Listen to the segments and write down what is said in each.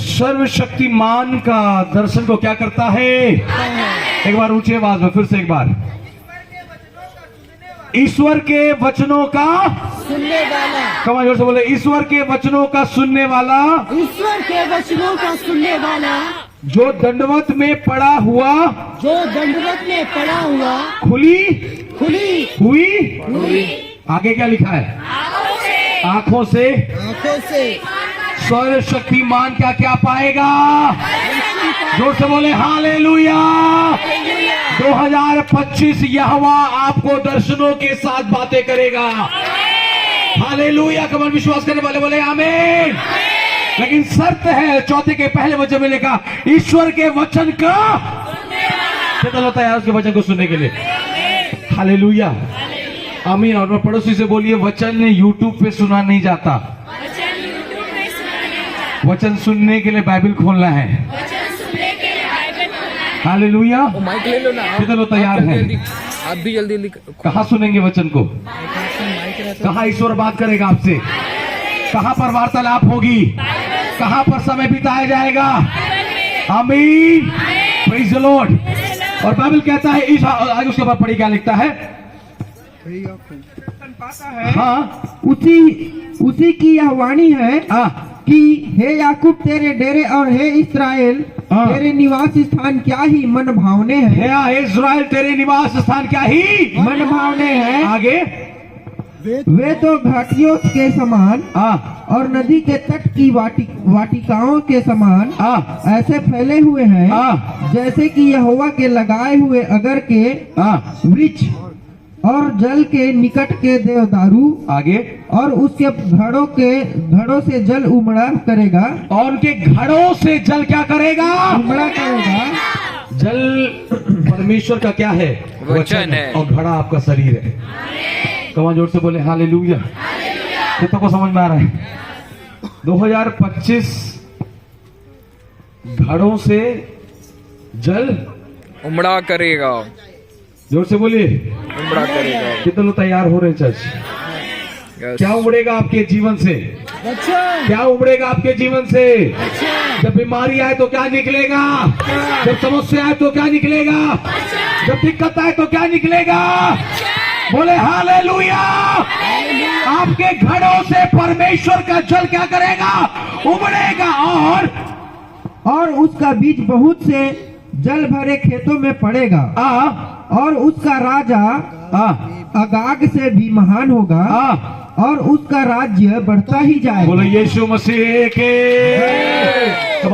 सर्वशक्तिमान का दर्शन को क्या करता है? एक बार ऊंची आवाज में फिर से एक बार, ईश्वर के वचनों का सुनने वाला। कमाल जोर से बोले, ईश्वर के वचनों का सुनने वाला, ईश्वर के वचनों का सुनने वाला, जो दंडवत में पड़ा हुआ, जो दंडवत में पड़ा हुआ, खुली हुई आगे क्या लिखा है? आंखों से सर्वशक्तिमान क्या क्या पाएगा? जोर से बोले हालेलुया। 2025 यहोवा आपको दर्शनों के साथ बातें करेगा। हालेलुया। कमल विश्वास करने वाले बोले आमीन। लेकिन शर्त है, चौथे के पहले वचन में लिखा, ईश्वर के वचन का कितना होता है उसके वचन को सुनने के लिए? हालेलुया, आमीन। और पड़ोसी से बोलिए, वचन यूट्यूब पे सुना नहीं जाता, वचन सुनने के लिए बाइबल खोलना है। हालेलुया। माइक ले लो ना, कितने लोग तैयार हैं? आप भी जल्दी कहाँ सुनेंगे वचन को? कहाँ ईश्वर बात करेगा आपसे? कहाँ पर वार्तालाप होगी? कहाँ पर समय बिताया जाएगा? आमीन, प्रेज़ द लॉर्ड। और बाइबल कहता है, इस आगे उसके बाद पढ़ी क्या लिखता है? हाँ, उसी की यह वाणी है कि हे याकूब तेरे डेरे और हे इस्राएल तेरे निवास स्थान क्या ही मन भावने हैं। हे इस्राएल तेरे निवास स्थान क्या ही मन भावने हैं। आगे, वे तो घाटियों के समान और नदी के तट की वाटिकाओं के समान ऐसे फैले हुए हैं जैसे कि यहोवा के लगाए हुए अगर के वृक्ष और जल के निकट के देवदारू। आगे, और उसके घड़ों से जल उमड़ा करेगा। और उनके घड़ों से जल क्या करेगा? उमड़ा करेगा। जल परमेश्वर का क्या है? वचन है। और घड़ा आपका शरीर है। कमाल जोर से बोले हालेलुया। कितनों को समझ में आ रहा है? 2025 घड़ों से जल उमड़ा करेगा। जोर से बोलिए, उमड़ा करेगा। कितने लोग तैयार हो रहे हैं चर्च? क्या उमड़ेगा आपके जीवन से? क्या उमड़ेगा आपके जीवन से? जब बीमारी आए तो क्या निकलेगा? जब समस्या आए तो क्या निकलेगा? जब दिक्कत आए तो क्या निकलेगा? बोले हालेलुया। आपके घड़ों से परमेश्वर का जल क्या करेगा? उमड़ेगा। और उसका बीज बहुत से जल भरे खेतों में पड़ेगा। और उसका राजा अगाग से भी महान होगा और उसका राज्य बढ़ता ही जाएगा। बोले यीशु मसीह के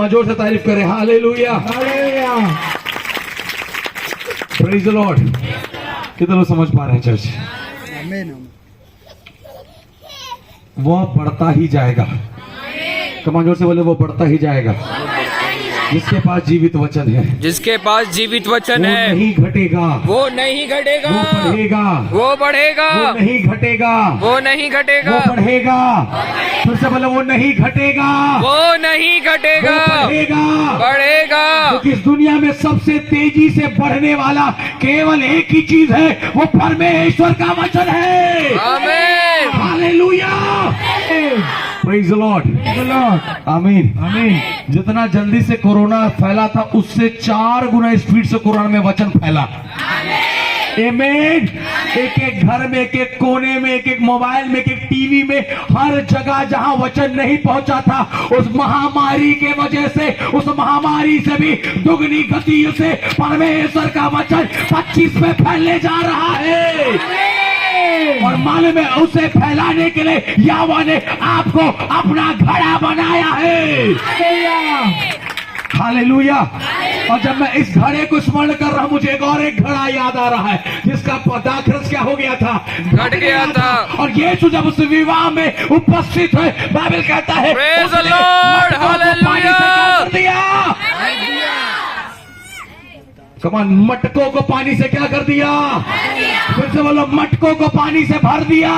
जोर से तारीफ करें हालेलुया। Praise the Lord. कितने लोग समझ पा रहे हैं चर्च? वो बढ़ता ही जाएगा। कमाल जोर से बोले, वो बढ़ता ही जाएगा। जिसके पास जीवित वचन है, जिसके पास जीवित वचन है, नहीं घटेगा, वो नहीं घटेगा, वो बढ़ेगा, वो बढ़ेगा, वो नहीं घटेगा, वो नहीं घटेगा, वो बढ़ेगा। फिर से बोले, वो नहीं घटेगा, वो नहीं घटेगा, वो बढ़ेगा, बढ़ेगा। क्योंकि इस दुनिया में सबसे तेजी से बढ़ने वाला केवल एक ही चीज है, वो परमेश्वर का वचन है। आमीन, हालेलुया, प्रेज़ द लॉर्ड, आमीन, आमीन। जितना जल्दी से कोरोना फैला था, उससे 4 गुना स्पीड से कोरोना में वचन फैला। आमीन। एक एक घर में, एक एक कोने में, एक एक मोबाइल में, एक एक टीवी में, हर जगह जहां वचन नहीं पहुंचा था, उस महामारी के वजह से, उस महामारी से भी दुगनी गति से परमेश्वर का वचन 25 में फैलने जा रहा है। और मालूम है, उसे फैलाने के लिए यहोवा ने आपको अपना घड़ा बनाया है। हालेलुया। और जब मैं इस घड़े को स्मरण कर रहा हूं, मुझे एक घड़ा याद आ रहा है जिसका दाखरस क्या हो गया था? घट गया था। और यीशु जब उस विवाह में उपस्थित है, बाइबल कहता है, प्रेज़ द लॉर्ड, हालेलुया। कमान, मटकों को पानी से क्या कर दिया? फिर से बोलो, मटकों को पानी से भर दिया।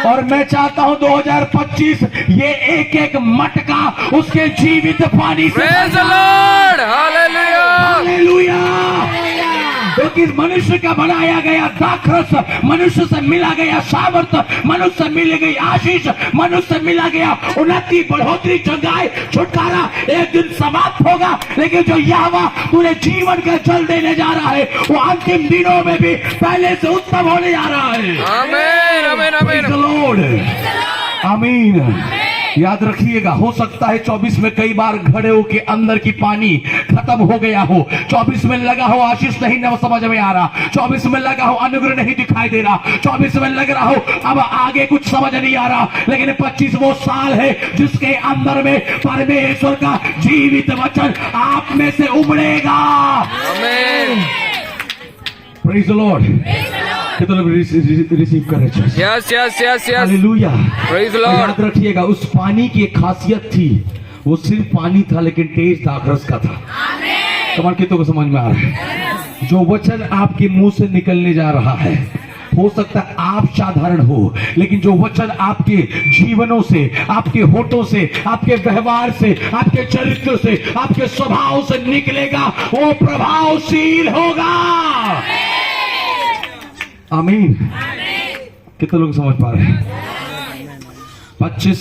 और मैं चाहता हूं 2025 ये एक एक मटका उसके जीवित पानी से। Praise the Lord, hallelujah, hallelujah. क्योंकि मनुष्य का बनाया गया दाखरस, मनुष्य से मिला गया सामर्थ्य, मनुष्य से मिली गई आशीष, मनुष्य से मिला गया उन्नति, बढ़ोतरी, चंगाई, छुटकारा एक दिन समाप्त होगा। लेकिन जो यहोवा पूरे जीवन का जल देने जा रहा है वो अंतिम दिनों में भी पहले से उत्तम होने जा रहा है। आमीन आमीन आमीन। Praise the Lord। आमीन। याद रखिएगा, हो सकता है 24 में कई बार घड़े के अंदर की पानी खत्म हो गया हो, 24 में लगा हो आशीष नहीं न समझ में आ रहा, 24 में लगा हो अनुग्रह नहीं दिखाई दे रहा, 24 में लग रहा हो अब आगे कुछ समझ नहीं आ रहा, लेकिन 25 वो साल है जिसके अंदर में परमेश्वर का जीवित वचन आप में से उमड़ेगा। आमीन। Praise the Lord. कितने लोग रिसीव कर रहे हैं? Yes yes yes yes. Hallelujah. Praise याद लॉर्ड। रखिएगा, उस पानी की एक खासियत थी, वो सिर्फ पानी था लेकिन टेस्ट दाखरस का था। कमाल कितनों को समझ में आ रहा है? जो वचन आपके मुंह से निकलने जा रहा है, हो सकता है आप साधारण हो, लेकिन जो वचन आपके जीवनों से, आपके होठों से, आपके व्यवहार से, आपके चरित्र से, आपके स्वभाव से निकलेगा वो प्रभावशील होगा। आमीन। कितने लोग समझ पा रहे हैं? 25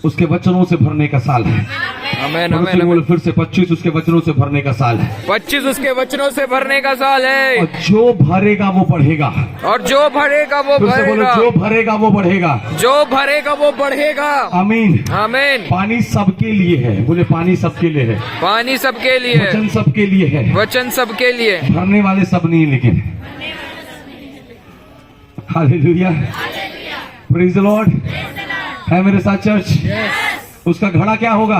उसके वचनों से भरने का साल है। आमीन और आमीन। बोलो फिर से, 25 उसके वचनों से भरने का साल है। 25 उसके वचनों से भरने का साल है। और जो भरेगा वो बढ़ेगा। और जो भरेगा वो फिर से बोलो, भरेगा। जो भरेगा वो बढ़ेगा। जो भरेगा वो बढ़ेगा। आमीन। आमीन। पानी सबके लिए है। बोले पानी सबके लिए है। पानी सबके लिए है। वचन सबके लिए है। वचन सबके लिए। भरने वाले सब नहीं, लेकिन हालेलुया। Praise the Lord. है मेरे साथ चर्च? उसका घड़ा क्या होगा?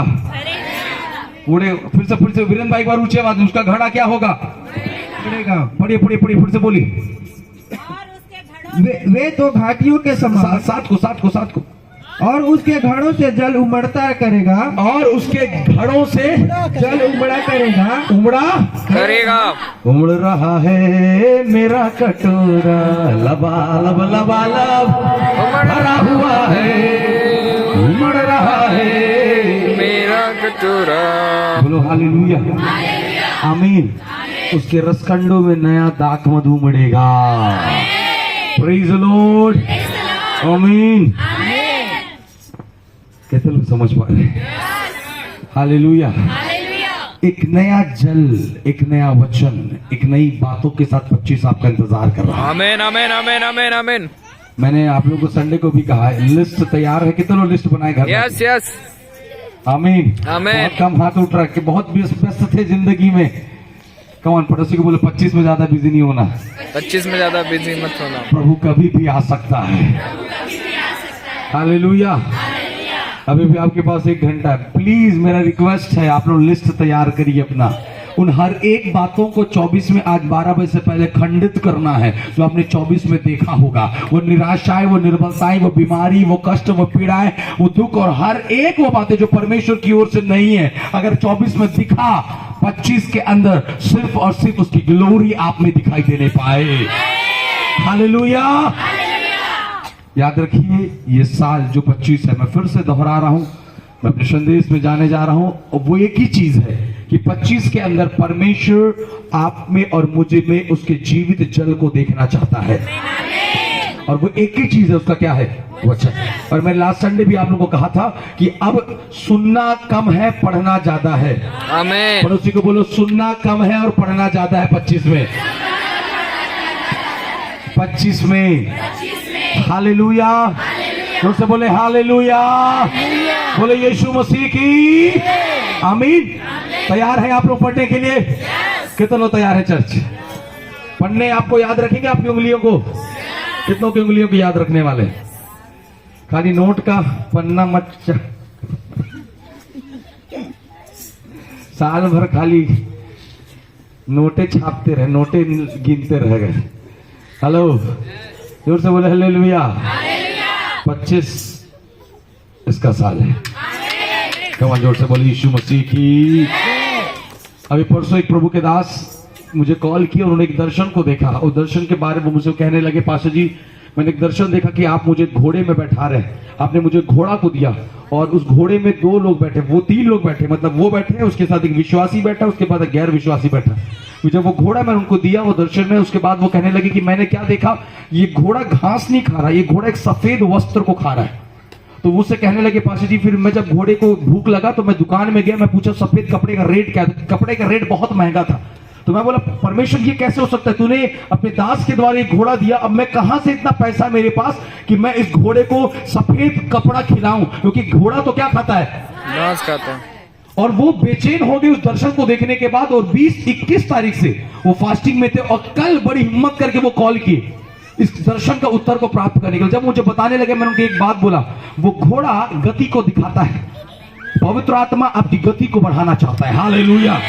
उड़े। फिर से वीरेंद्र भाई एक बार ऊंचे आवाज में, उसका घड़ा क्या होगा? उड़ेगा। पढ़िए पढ़िए पढ़िए, फिर से बोलिए। वे तो घाटियों के समान साथ को और उसके घड़ों से जल उमड़ता करेगा, और उसके घड़ों से जल उमड़ा करेगा, उमड़ा करेगा। उमड़ रहा है मेरा कटोरा, लबालब लबालब भरा हुआ है, उमड़ रहा है मेरा कटोरा। बोलो हालेलुया। आमीन। उसके रसखंडों में नया दाख मधु उमड़ेगा। Praise the lord. आमीन। कितने लोग समझ पा रहे हैं? हालेलुया। एक नया जल, एक नया वचन, एक नई बातों के साथ 25 आपका इंतजार कर रहा है। आमीन आमीन आमीन आमीन आमीन। मैंने आप लोगों को संडे को भी कहा है, लिस्ट तैयार है। कितने लोग लिस्ट बनाए घर में? Yes yes. आमीन। आमीन। बहुत कम हाथ उठ रहा है कि बहुत व्यस्त थे जिंदगी में। कमान पड़ोसी को बोले 25 में ज्यादा बिजी नहीं होना। 25 में ज्यादा बिजी मत होना। प्रभु कभी भी आ सकता है। हालेलुया। अभी भी आपके पास 1 घंटा है। प्लीज मेरा रिक्वेस्ट है, आप लोग लिस्ट तैयार करिए अपना। उन हर एक बातों को 24 में आज 12 बजे से पहले खंडित करना है जो आपने 24 में देखा होगा। वो निराशाएं, वो निर्बलताएं, वो बीमारी, वो कष्ट, वो पीड़ाएं, वो दुख, और हर एक वो बातें जो परमेश्वर की ओर से नहीं है, अगर 24 में दिखा, 25 के अंदर सिर्फ और सिर्फ उसकी ग्लोरी आप में दिखाई देने पाए। हालेलुया। याद रखिए, ये साल जो 25 है, मैं फिर से दोहरा रहा हूं, मैं अपने संदेश में जाने जा रहा हूं, और वो एक ही चीज है कि 25 के अंदर परमेश्वर आप में और मुझे में उसके जीवित जल को देखना चाहता है। और वो एक ही चीज है, उसका क्या है? वचन। और मैं लास्ट संडे भी आप लोगों को कहा था कि अब सुनना कम है, पढ़ना ज्यादा है। आमीन। पड़ोसी को बोलो, सुनना कम है और पढ़ना ज्यादा है 25 में। 25 में। हालेलुया। जोर से बोले हालेलुया। बोले यीशु मसीह की आमीन। तैयार है आप लोग पढ़ने के लिए? कितने लोग तैयार है चर्च? पढ़ने आपको याद रखेंगे आपकी उंगलियों को? कितनों की उंगलियों को याद रखने वाले? खाली नोट का पन्ना मत साल भर खाली नोटे छापते रहे, नोटे गिनते रह गए। हेलो, जोर से बोले हालेलुया। 25 इसका साल है। कमाल, जोर से बोले यीशु मसीह की। अभी परसों एक प्रभु के दास मुझे कॉल किया, उन्होंने एक दर्शन को देखा, और दर्शन के बारे में मुझे कहने लगे, पास्टर जी मैंने एक दर्शन देखा कि आप मुझे घोड़े में बैठा रहे हैं, आपने मुझे घोड़ा को दिया और उस घोड़े में 2 लोग बैठे, वो 3 लोग बैठे, मतलब वो बैठे, उसके साथ एक विश्वासी बैठा, उसके बाद एक गैर विश्वासी बैठा। तो जब वो घोड़ा मैंने उनको दिया वो दर्शन में, उसके बाद वो कहने लगे कि मैंने क्या देखा, ये घोड़ा घास नहीं खा रहा, ये घोड़ा एक सफेद वस्त्र को खा रहा है। तो मुझसे कहने लगे पाशा जी, फिर मैं जब घोड़े को भूख लगा तो मैं दुकान में गया, मैं पूछा सफेद कपड़े का रेट क्या है? कपड़े का रेट बहुत महंगा था। तो मैं बोला परमेश्वर ये कैसे हो सकता है, तूने अपने दास के द्वारा एक घोड़ा दिया, अब मैं कहां से इतना पैसा मेरे पास कि मैं इस घोड़े को सफेद कपड़ा खिलाऊं, क्योंकि घोड़ा तो क्या खाता है, घास खाता है। और वो बेचैन हो गए उस दर्शन को देखने के बाद, और 20-21 तारीख से वो फास्टिंग में थे, और कल बड़ी हिम्मत करके वो कॉल किए इस दर्शन का उत्तर को प्राप्त करने के लिए। जब मुझे बताने लगे, मैंने उनको एक बात बोला, वो घोड़ा गति को दिखाता है, पवित्र आत्मा आपकी गति को बढ़ाना चाहता है। Hallelujah,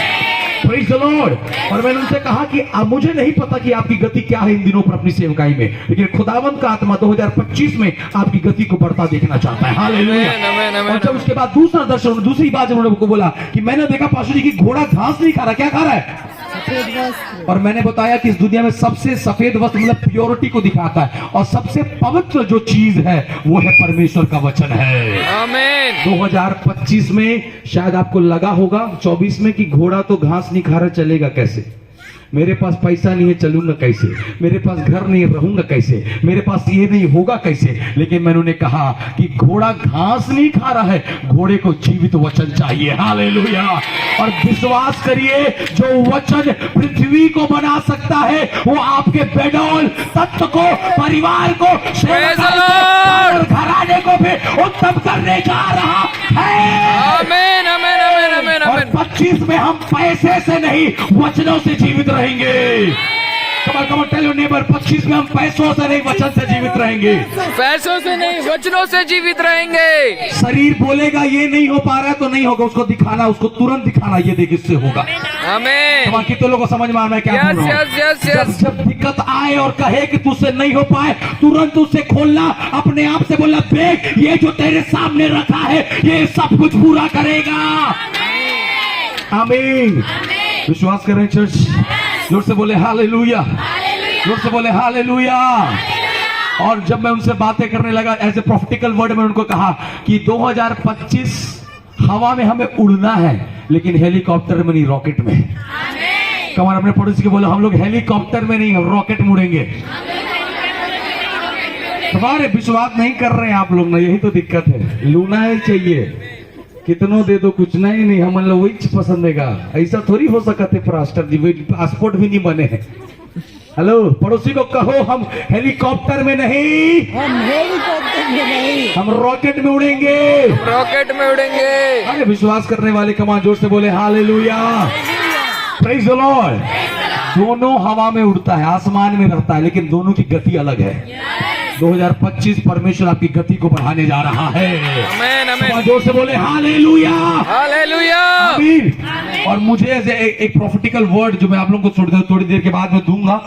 praise the Lord. और मैंने उनसे कहा कि अब मुझे नहीं पता कि आपकी गति क्या है इन दिनों पर अपनी सेवकाई में, लेकिन खुदावंत का आत्मा 2025 में आपकी गति को बढ़ता देखना चाहता है। हालेलुया। और जब उसके बाद दूसरा दर्शन, दूसरी बात जब उन्होंने बोला कि मैंने देखा पाशा जी कि घोड़ा घास नहीं खा रहा, क्या खा रहा है, सफेद वस्त्र। और मैंने बताया कि इस दुनिया में सबसे सफेद वस्त्र मतलब प्योरिटी को दिखाता है, और सबसे पवित्र जो चीज है वो है परमेश्वर का वचन है। आमीन। 2025 में शायद आपको लगा होगा 24 में कि घोड़ा तो घास नहीं खा रहा, चलेगा कैसे, मेरे पास पैसा नहीं है चलूंगा कैसे, मेरे पास घर नहीं रहूंगा कैसे, मेरे पास ये नहीं होगा कैसे। लेकिन मैंने उन्हें कहा कि घोड़ा घास नहीं खा रहा है, घोड़े को जीवित वचन चाहिए। हालेलुया। और विश्वास करिए, जो वचन पृथ्वी को बना सकता है वो आपके बेडौल तत्व को, परिवार को, घराने को भी उत्तम करने जा रहा है। आमीन आमीन आमीन आमीन और आमीन। 25 में हम पैसे से नहीं वचनों से जीवित रहेंगे। कमर टेल योर नेबर, 25 में हम पैसों से नहीं वचन से जीवित रहेंगे। पैसों से नहीं, वचनों से जीवित रहेंगे। शरीर बोलेगा ये नहीं हो पा रहा है तो नहीं होगा, उसको दिखाना, उसको तुरंत दिखाना, ये देख इससे होगा। आमीन। कितने लोगों को समझ में आ रहा है क्या बोल रहा हूं? Yes yes yes. जब दिक्कत आए और कहे कि तुझसे नहीं हो पाए, तुरंत उसे खोलना, अपने आप से बोलना, देख ये जो तेरे सामने रखा है ये सब कुछ पूरा करेगा। आमीन। विश्वास करें चर्च, जोर से बोले हालेलुया, जोर से बोले हालेलुया। और जब मैं उनसे बातें करने लगा एज ए प्रॉफिटिकल वर्ड में उनको कहा कि 2025 हवा में हमें उड़ना है, लेकिन हेलीकॉप्टर में नहीं, रॉकेट में। कमार अपने पड़ोसी के बोले हम लोग हेलीकॉप्टर में नहीं, हम रॉकेट में उड़ेंगे। तुम्हारे विश्वास नहीं कर रहे हैं आप लोग ना, यही तो दिक्कत है। लूना ही चाहिए, कितनों दे दो कुछ नहीं, हम लोग वही पसंद है। ऐसा थोड़ी हो सकते पास्टर जी, पासपोर्ट भी नहीं बने हैं। हेलो, पड़ोसी को कहो हम हेलीकॉप्टर में नहीं, हम हेलीकॉप्टर में नहीं, हम रॉकेट में उड़ेंगे। रॉकेट में उड़ेंगे। अरे विश्वास करने वाले कमान जोर से बोले हालेलुया, प्रेज द लॉर्ड। दोनों हवा में उड़ता है, आसमान में रहता है, लेकिन दोनों की गति अलग है। 2025 परमेश्वर आपकी गति को बढ़ाने जा रहा है। आमीन आमीन। जोर से बोले हालेलुया, हालेलुया। आमीन। और मुझे एक प्रॉफिटिकल वर्ड जो मैं आप लोगों को थोड़ी देर के बाद में दूंगा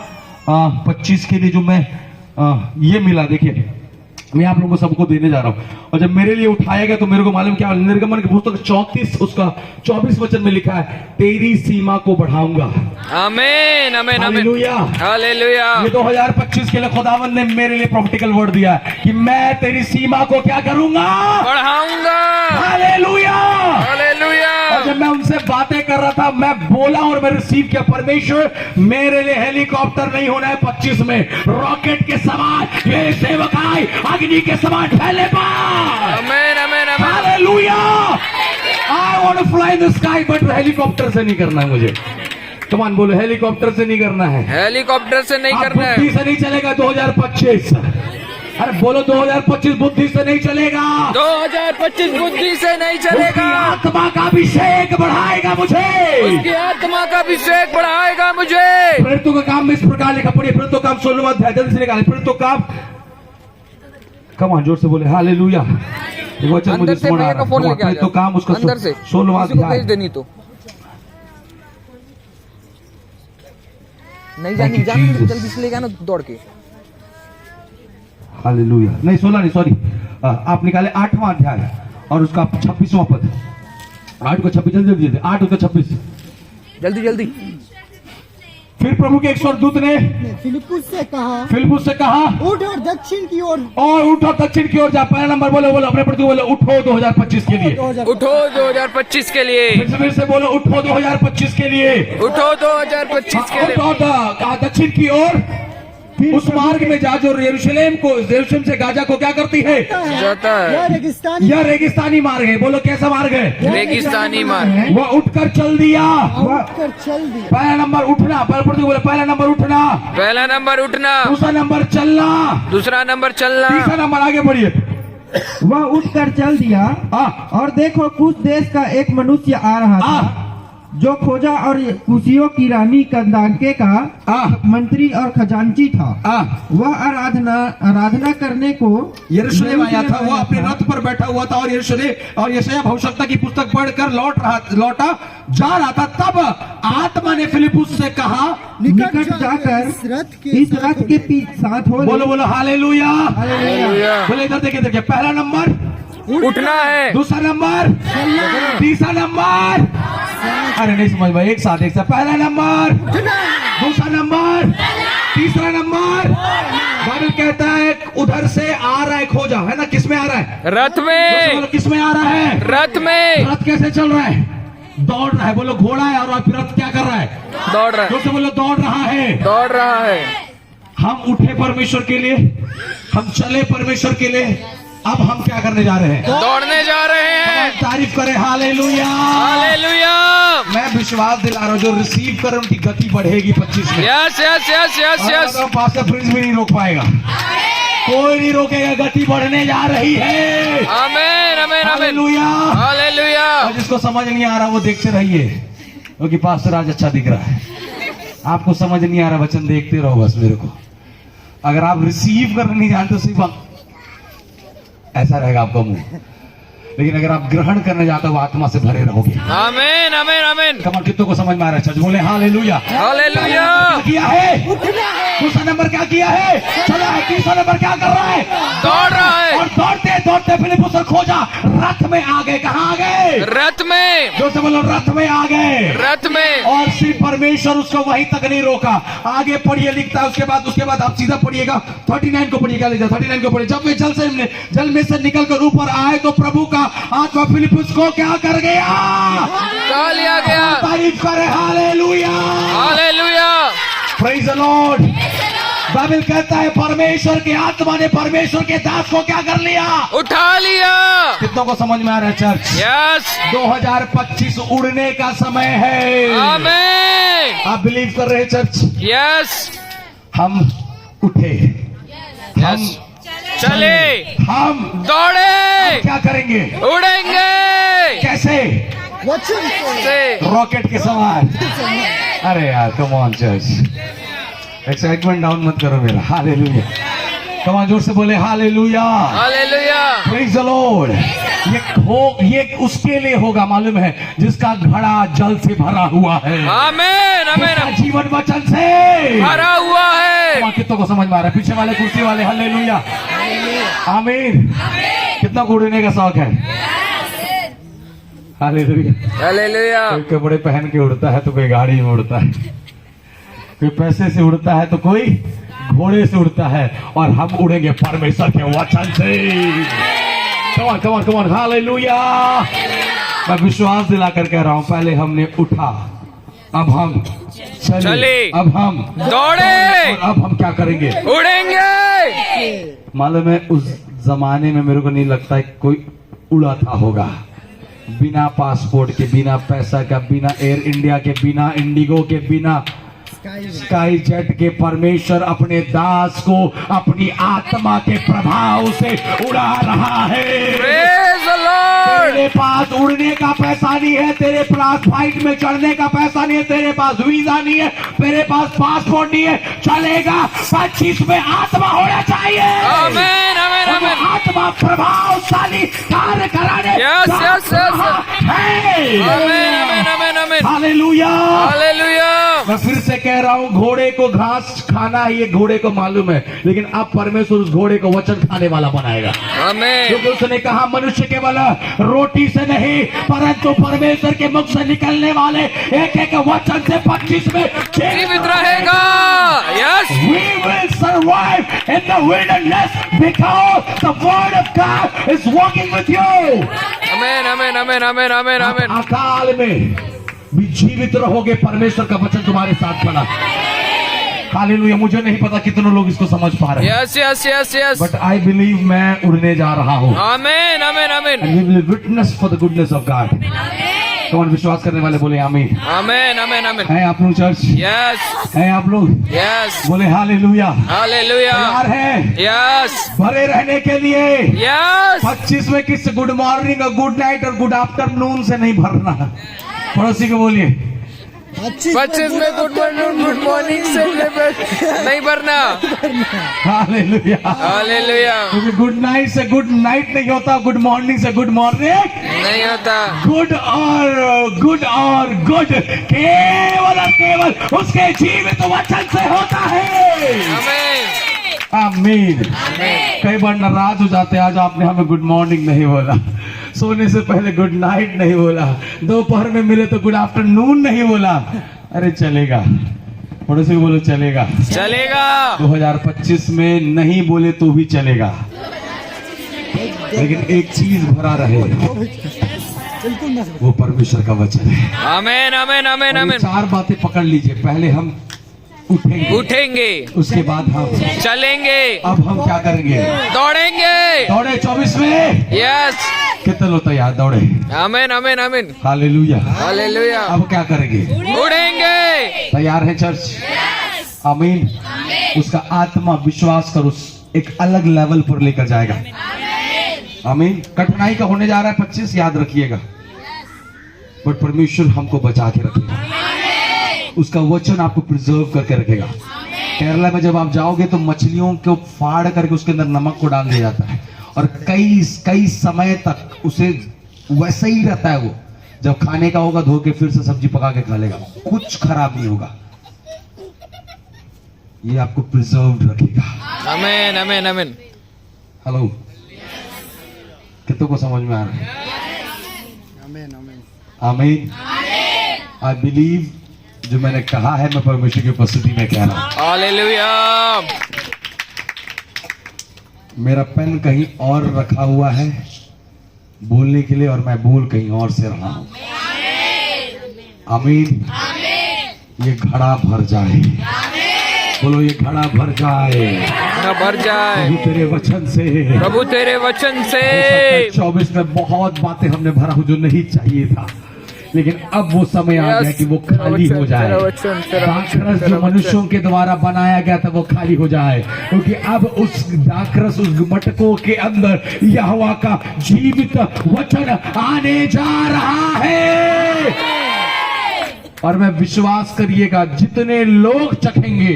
25 के लिए, जो मैं ये मिला, देखिए मैं आप लोगों को सबको देने जा रहा हूं। और जब मेरे लिए उठाया गया तो मेरे को मालूम क्या, निर्गमन की पुस्तक 34 उसका 24 वचन में लिखा है, तेरी सीमा को बढ़ाऊंगा। आमीन आमीन आमीन। Hallelujah, hallelujah. ये 2025 के लिए खुदावंद ने मेरे लिए प्रॉफिटिकल वर्ड दिया है कि मैं तेरी सीमा को क्या करूंगा, बढ़ाऊंगा। हालेलुया। हालेलुया। और जब मैं उनसे बातें कर रहा था, मैं बोला और मैं रिसीव किया, परमेश्वर मेरे लिए हेलीकॉप्टर नहीं होना है 25 में, रॉकेट के समान ये सेवकाई अग्नि के समान फैले बा। आमीन आमीन आमीन। Hallelujah. I want to fly in the sky, but helicopter से नहीं करना है मुझे। कमान बोलो, हेलीकॉप्टर से नहीं करना है, हेलीकॉप्टर से नहीं करना है, बुद्धि से नहीं चलेगा 2025। अरे बोलो 2025 बुद्धि से नहीं चलेगा, 2025 बुद्धि से नहीं उसकी चलेगा। आत्मा का अभिषेक बढ़ाएगा मुझे, उसकी आत्मा का अभिषेक बढ़ाएगा मुझे। प्रेरितों का काम में इस प्रकार लिखा, पढ़िए प्रेरितों का काम 16वां अध्याय, जल्दी से निकालें प्रेरितों का काम। कमान जोर से बोले हालेलुया। ये वचन मुझे अंदर से सुना भैया का फोन लेके आ प्रेरितों काम उसका अंदर से 16वां किसी को अध्याय। भेज देनी तो नहीं जानी, Thank you, जानी Jesus. जल्दी से लेके आना दौड़ के। हालेलुया। नहीं 16 नहीं, सॉरी, आप निकाले 8वां अध्याय और उसका 26वां पद। 8 को 26 जल्दी जल्दी, 8 को 26 जल्दी जल्दी। फिर प्रभु के एक स्वर्गदूत ने फिलिपुस से कहा फिलिप्पुस से कहा उठ और दक्षिण की ओर और उठो दक्षिण की ओर जा। पहला नंबर बोलो बोलो अपने प्रति बोलो उठो 2025 के लिए। 2000 उठो 2025 के लिए। फिर से बोलो उठो 2025 के लिए। उठो 2025 के लिए। उठो कहा दक्षिण की ओर उस मार्ग में जा जो यरूशलेम से गाजा को क्या करती है, जाता यह है। रेगिस्तानी यह रेगिस्तानी मार्ग है। बोलो कैसा मार्ग है? रेगिस्तानी मार्ग। वह उठकर चल दिया। उठकर चल दिया। पहला नंबर उठना, बोले पहला नंबर उठना, पहला नंबर उठना, दूसरा नंबर चलना, दूसरा नंबर चलना, तीसरा नंबर आगे बढ़िए। वह उठकर चल दिया और देखो कुछ देश का एक मनुष्य आ रहा था जो खोजा और कुशियों की रानी कंदाके का मंत्री और खजांची था। वह आराधना करने को यरूशलेम आया था। वो अपने रथ पर बैठा हुआ था और यरूशलेम और यशायाह भविष्यवक्ता की पुस्तक पढ़कर लौटा जा रहा था। तब आत्मा ने फिलिप्पुस से कहा निकट जाकर इस रथ के साथ हो। बोलो बोलो हालेलुया। हालेलुया। बोले इधर देखिए पहला नंबर उठना है, दूसरा नंबर, तीसरा नंबर। अरे नहीं समझ भाई, एक साथ पहला नंबर, दूसरा नंबर, तीसरा नंबर। बाइबल कहता है उधर से आ रहा है खोजा, है ना? किस में आ रहा है? रथ में। किस में आ रहा है? रथ में। रथ कैसे चल रहा है? दौड़ रहा है। बोलो घोड़ा है और फिर रथ क्या कर रहा है? दौड़ रहा है, जोर से बोलो दौड़ रहा है। दौड़ रहा है। हम उठे परमेश्वर के लिए, हम चले परमेश्वर के लिए। अब हम क्या करने जा रहे हैं? दौड़ने जा रहे हैं। तारीफ करें हालेलुया। हालेलुया। मैं विश्वास दिला रहा हूँ जो रिसीव कर उनकी गति बढ़ेगी 25 में। Yes yes yes yes yes. Pastor Prince भी नहीं रोक पाएगा, कोई नहीं रोकेगा। गति बढ़ने जा रही है। आमीन आमीन आमीन। हालेलुया। हालेलुया। और जिसको समझ नहीं आ रहा वो देखते रहिए, क्योंकि पास्टर आज अच्छा दिख रहा है। आपको समझ नहीं आ रहा वचन देखते रहो बस मेरे को। अगर आप रिसीव करना नहीं जानते तो सिर्फ ऐसा रहेगा आपका मुंह, लेकिन अगर आप ग्रहण करने जाते हो आत्मा से भरे रहोगे। आमीन आमीन आमीन। कमर कितनों को समझ में आ रहा है? चर्च बोले हालेलुया। हालेलुया। क्या किया है? दूसरा नंबर क्या किया है? चला है। तीसरा नंबर क्या कर रहा है? दौड़ रहा है। और दौड़ते दौड़ते फिलिप्पुस ने खोजा, रथ में आ गए। कहाँ आ गए? रथ में। जो से बोलो रथ में आ गए। रथ में। और सिर्फ परमेश्वर उसको वहीं तक नहीं रोका। आगे पढ़िए, लिखता है उसके बाद आप सीधा पढ़िएगा 39 को पढ़िएगा। 39 को पढ़िए। जब वे जल में से निकलकर ऊपर आए तो प्रभु का आत्मा फिलिप्पुस को क्या कर गया? कहा लिया गया। तारीफ करे hallelujah. Hallelujah. Praise the Lord. Bible कहता है परमेश्वर की आत्मा ने परमेश्वर के दास को क्या कर लिया? उठा लिया। कितनों को समझ में आ रहा है चर्च? यस। 2025 उड़ने का समय है। आमीन। आप बिलीव कर रहे हैं चर्च? यस। हम उठे, हम चले, हम दौड़े, क्या करेंगे? उड़ेंगे। कैसे? वचन से। रॉकेट के समान। अरे यार come on church, excitement down मत करो मेरा। हालेलुया। कम ऑन, जोर से बोले hallelujah. Hallelujah. Praise the Lord. ये उसके लिए होगा मालूम है जिसका घड़ा जल से भरा हुआ है। आमीन आमीन। जिसका जीवन वचन से भरा हुआ है। कितनों को समझ में आ रहा है? पीछे वाले कुर्सी वाले हालेलुया। आमीन। कितना को उड़ने का शौक है? हालेलुया। हालेलुया। कोई कपड़े पहन के उड़ता है तो कोई गाड़ी में उड़ता है, कोई पैसे से उड़ता है तो कोई घोड़े से उड़ता है, और हम उड़ेंगे परमेश्वर के वचन से। कमान कमान कमान हालेलुया। मैं विश्वास दिलाकर कह रहा हूं, पहले हमने उठा, अब हम चले, अब हम दौड़े, और अब हम क्या करेंगे? उड़ेंगे। मालूम है उस जमाने में मेरे को नहीं लगता है कोई उड़ा था होगा बिना पासपोर्ट के, बिना पैसा का, बिना एयर इंडिया के, बिना इंडिगो के, बिना स्काई जेट के। परमेश्वर अपने दास को अपनी आत्मा के प्रभाव से उड़ा रहा है। Praise the Lord। तेरे पास उड़ने का पैसा नहीं है, तेरे पास फ्लाइट में चढ़ने का पैसा नहीं है, तेरे पास वीजा नहीं है, तेरे पास पासपोर्ट नहीं है, चलेगा 25 में आत्मा होना चाहिए। आमीन आमीन आमीन। आत्मा प्रभावशाली कार्य कराने Yes, yes, yes, yes। है। आमीन आमीन आमीन आमीन। हालेलुया। हालेलुया। मैं फिर से कह रहा हूं, घोड़े को घास खाना है ये घोड़े को मालूम है, लेकिन अब परमेश्वर उस घोड़े को वचन खाने वाला बनाएगा। आमीन। क्योंकि उसने कहा मनुष्य केवल रोटी से नहीं परंतु परमेश्वर के मुख से निकलने वाले एक एक वचन से 25 में जीवित रहेगा। Yes. We will survive in the wilderness because the word of God is walking with you. आमीन आमीन आमीन आमीन आमीन आमीन। आप अकाल में भी जीवित रहोगे, परमेश्वर का वचन तुम्हारे साथ खड़ा। हालेलुया। मुझे नहीं पता कितने लोग इसको समझ पा रहे हैं, yes yes yes yes. But I believe मैं उड़ने जा रहा हूँ। आमीन आमीन आमीन। And we will witness for the goodness of God. कौन विश्वास करने वाले बोले आमीन। आमीन आमीन आमीन। हैं आप लोग चर्च? यस हैं आप लोग? यस। बोले हालेलुया। हालेलुया। तैयार है यस भरे रहने के लिए? यस। 25 में किस गुड मॉर्निंग और गुड नाइट और गुड आफ्टरनून से नहीं भरना। पड़ोसी को बोलिए 25 में गुड मॉर्निंग से नहीं भरना। हालेलुया। हालेलुया। क्योंकि गुड नाइट से गुड नाइट नहीं होता, गुड मॉर्निंग से गुड मॉर्निंग नहीं होता। गुड और गुड केवल और केवल उसके जीवित वचन से होता है। आमीन आमीन। कई बार नाराज हो जाते हैं, आज आपने हमें गुड मॉर्निंग नहीं बोला, सोने से पहले गुड नाइट नहीं बोला, दोपहर में मिले तो गुड आफ्टरनून नहीं बोला। अरे चलेगा, पड़ोसी को बोलो चलेगा। चलेगा। 2025 में नहीं बोले तो भी चलेगा, लेकिन एक चीज भरा रहे, बिल्कुल ना। वो परमेश्वर का वचन है। आमीन आमीन आमीन और ये आमीन। 4 बातें पकड़ लीजिए। पहले हम उठेंगे, उसके बाद हम चलेंगे, अब हम क्या करेंगे? दौड़ेंगे। दौड़े 24 में। यस। कितने लोग तैयार? दौड़े। आमीन आमीन आमीन। हालेलुया। हालेलुया। अब क्या करेंगे? उड़ेंगे। तैयार है चर्च? आमीन। उसका आत्मा विश्वास कर उस एक अलग लेवल पर लेकर जाएगा। आमीन। कठिनाई का होने जा रहा है 25, याद रखिएगा, बट परमेश्वर हमको बचा के रखेगा, उसका वचन आपको प्रिजर्व करके रखेगा। केरला में जब आप जाओगे तो मछलियों को फाड़ करके उसके अंदर नमक को डाल दिया जाता है और कई समय तक उसे वैसे ही रहता है। वो जब खाने का होगा धो के फिर से सब्जी पका के खा लेगा, कुछ खराब नहीं होगा। ये आपको प्रिजर्व रखेगा। आमीन आमीन आमीन। हेलो, कितनों को समझ में आ रहा है? आमीन आमीन आमीन। आई बिलीव जो मैंने कहा है मैं परमेश्वर की उपस्थिति में कह रहा हूं। हालेलुया। मेरा पेन कहीं और रखा हुआ है बोलने के लिए और मैं बोल कहीं और से रहा हूं। आमीन। ये घड़ा भर जाए। बोलो ये घड़ा भर जाए। भर जाए प्रभु तेरे वचन से। प्रभु तेरे वचन से। 24 में बहुत बातें हमने भरा हो जो नहीं चाहिए था, लेकिन अब वो समय आ गया कि वो खाली हो जाए। दाखरस जो मनुष्यों के द्वारा बनाया गया था वो खाली हो जाए, क्योंकि अब उस दाखरस उस मटकों के अंदर यहोवा का जीवित वचन आने जा रहा है। और मैं विश्वास करिएगा जितने लोग चखेंगे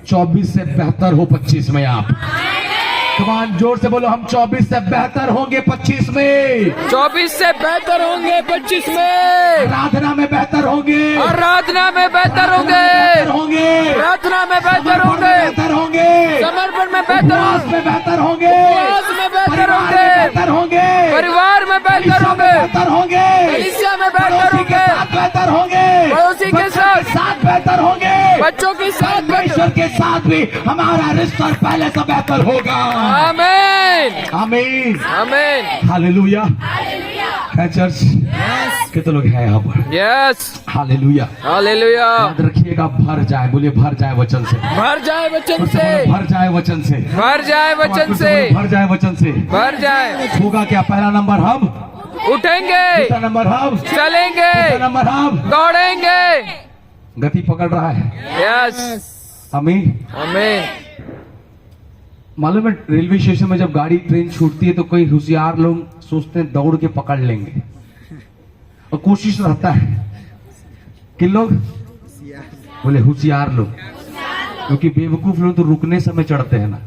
24 से बेहतर हो 25 में। आप कमान जोर से बोलो, हम 24 से बेहतर होंगे 25 में। 24 से बेहतर होंगे 25 में। आराधना में बेहतर होंगे। आराधना में बेहतर होंगे। प्रार्थना में बेहतर होंगे। समर्पण में बेहतर उपवास में बेहतर होंगे। उपवास में बेहतर होंगे। बेहतर होंगे। परिवार में बेहतर होंगे। बेहतर होंगे। कलीसिया में बेहतर होंगे। बेहतर होंगे। पड़ोसी के साथ बेहतर होंगे। बच्चों के साथ परमेश्वर के साथ भी हमारा रिश्ता पहले से बेहतर होगा। आमीन आमीन आमीन। हालेलुया। है चर्च? कितने लोग हैं यहाँ पर? यस। हालेलुया। हालेलुया। याद रखिएगा भर जाए। बोलिए भर जाए वचन से। भर जाए वचन से। भर जाए वचन से। भर जाए वचन से। भर जाए वचन से। भर जाए। होगा क्या? पहला नंबर हम उठेंगे। दूसरा नंबर हम चलेंगे। तीसरा नंबर हम दौड़ेंगे। गति पकड़ रहा है। यस। आमीन आमीन। मालूम है रेलवे स्टेशन में जब गाड़ी ट्रेन छूटती है तो कई होशियार लोग सोचते हैं दौड़ के पकड़ लेंगे, और कोशिश रहता है कि लोग बोले होशियार लोग, क्योंकि बेवकूफ लोग तो रुकने समय चढ़ते हैं ना,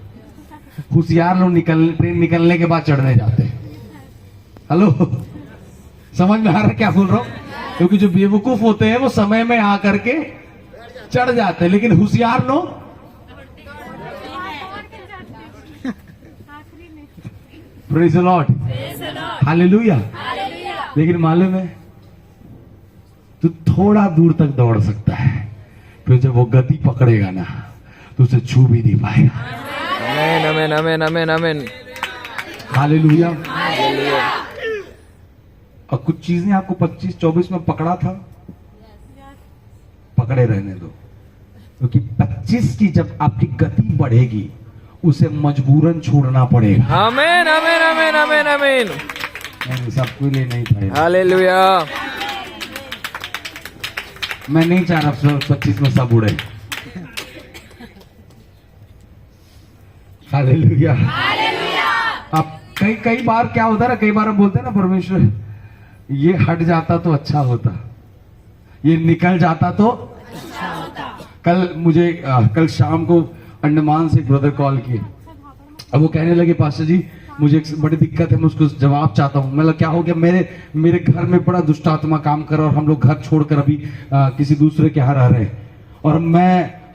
होशियार लोग ट्रेन निकलने के बाद चढ़ने जाते हैं। हेलो, समझ में आ रहा है क्या बोल रहा हूँ? क्योंकि जो बेवकूफ होते हैं वो समय में आकर के चढ़ जाते हैं, लेकिन होशियार लोग प्रेज़ द लॉर्ड, हालेलुया। लेकिन मालूम है तू थोड़ा दूर तक दौड़ सकता है, फिर जब वो गति पकड़ेगा ना तो उसे छू भी नहीं पाएगा। आमीन आमीन आमीन आमीन आमीन। हालेलुया। और कुछ चीजें आपको 25-24 में पकड़ा था, पकड़े रहने दो, क्योंकि 25 की जब आपकी गति बढ़ेगी उसे मजबूरन छोड़ना पड़ेगा। आमीन आमीन आमीन आमीन आमीन। नहीं, सबके लिए नहीं था ये। हालेलुया। मैं नहीं चाह रहा 25 में सब उड़े। हालेलुया। अब कई बार क्या होता है ना, कई बार हम बोलते हैं ना परमेश्वर ये हट जाता तो अच्छा होता, ये निकल जाता तो अच्छा होता। कल शाम को अंडमान से एक ब्रदर कॉल किए। अब वो कहने लगे पास्टर जी मुझे एक बड़ी दिक्कत है, मैं उसको जवाब चाहता हूँ। मतलब क्या हो गया, मेरे घर में बड़ा दुष्ट आत्मा काम कर रहा और हम लोग घर छोड़कर अभी किसी दूसरे के यहाँ रह रहे हैं, और